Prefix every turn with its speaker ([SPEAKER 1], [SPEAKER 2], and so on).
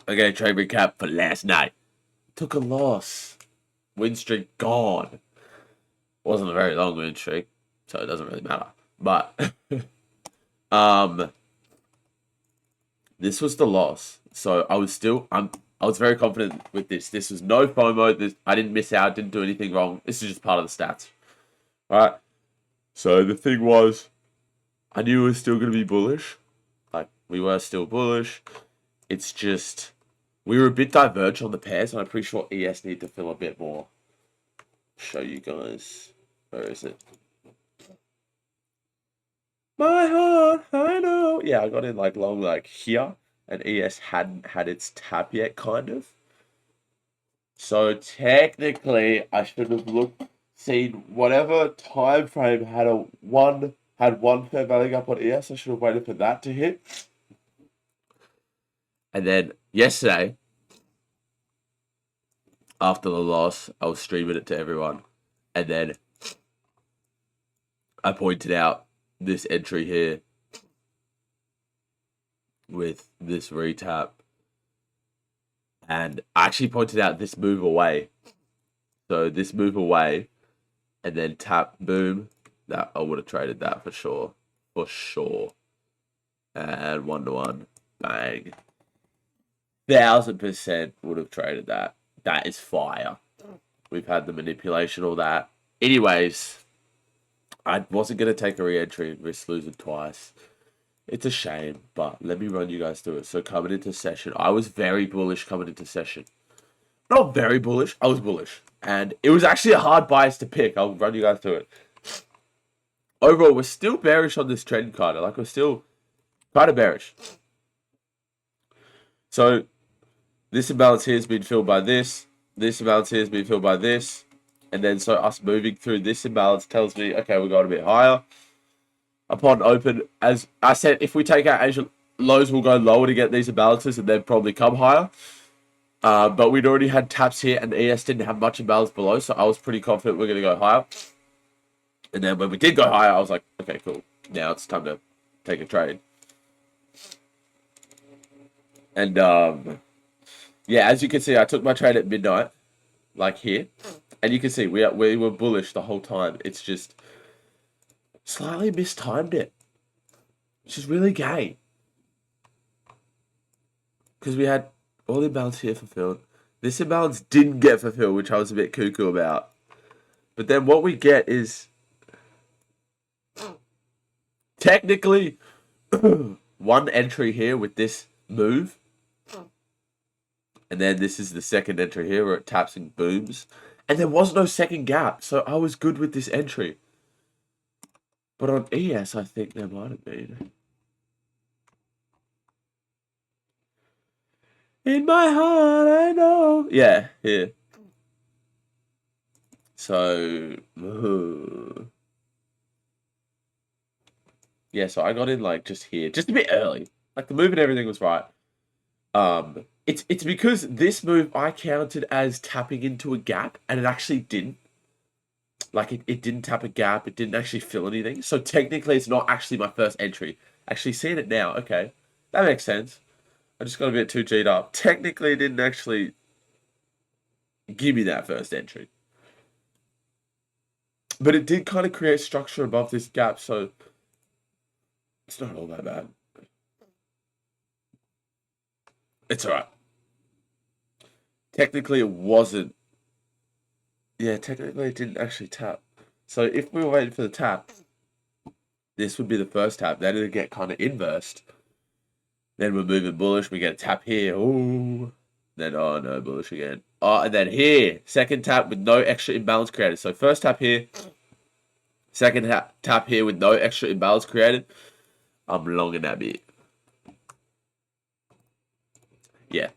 [SPEAKER 1] Okay, trade recap for last night. Took a loss. Win streak gone. Wasn't a very long win streak, so it doesn't really matter. But um, this was the loss. So I was very confident with this. This was no FOMO. I didn't miss out. Didn't do anything wrong. This is just part of the stats. All right. So the thing was, I knew it was still going to be bullish. Like we were still bullish. It's just we were a bit diverged on the pairs, and I'm pretty sure ES need to fill a bit more. Show you guys. Where is it? My heart, I know. Yeah, I got in like long like here, and ES hadn't had its tap yet, kind of. So technically, I should have seen whatever time frame had one fair value gap on ES. I should have waited for that to hit. And then yesterday, after the loss, I was streaming it to everyone, and then I pointed out this entry here with this retap, and I actually pointed out this move away. So this move away, and then tap, boom. That I would have traded that for sure, And 1-to-1, bang. 1000% would have traded that. That is fire. We've had the manipulation, all that. Anyways, I wasn't going to take a re-entry and risk losing twice. It's a shame, but let me run you guys through it. So coming into session, I was very bullish coming into session. Not very bullish, I was bullish. And it was actually a hard bias to pick. I'll run you guys through it. Overall, we're still bearish on this trend kind of. Like, we're still kind of bearish. So, this imbalance here has been filled by this. This imbalance here has been filled by this. And then, so us moving through this imbalance tells me, okay, we got a bit higher. Upon open, as I said, if we take out Asian lows, we'll go lower to get these imbalances and then probably come higher. But we'd already had taps here, and ES didn't have much imbalance below, so I was pretty confident we're going to go higher. And then when we did go higher, I was like, okay, cool. Now it's time to take a trade. And, yeah, as you can see, I took my trade at midnight, like here. And you can see we were bullish the whole time. It's just slightly mistimed it, which is really gay. Because we had all the imbalance here fulfilled. This imbalance didn't get fulfilled, which I was a bit cuckoo about. But then what we get is technically one entry here with this move. And then this is the second entry here where it taps and booms. And there was no second gap, so I was good with this entry. But on ES, I think there might have been. In my heart, I know. Yeah, here. So, yeah, so I got in like just here, just a bit early. Like the move and everything was right. It's because this move I counted as tapping into a gap, and it actually didn't. Like it didn't tap a gap. It didn't actually fill anything. So technically, it's not actually my first entry. Actually, seeing it now, okay, that makes sense. I just got a bit too G'd up. Technically, it didn't actually give me that first entry. But it did kind of create structure above this gap, so it's not all that bad. It's alright. Technically, it wasn't. Yeah, technically, it didn't actually tap. So if we were waiting for the tap, this would be the first tap. Then it'd get kind of inversed. Then we're moving bullish. We get a tap here. Ooh. Then, oh no, bullish again. Oh, and then here, second tap with no extra imbalance created. So first tap here, second tap here with no extra imbalance created. I'm long in that bit. Yeah.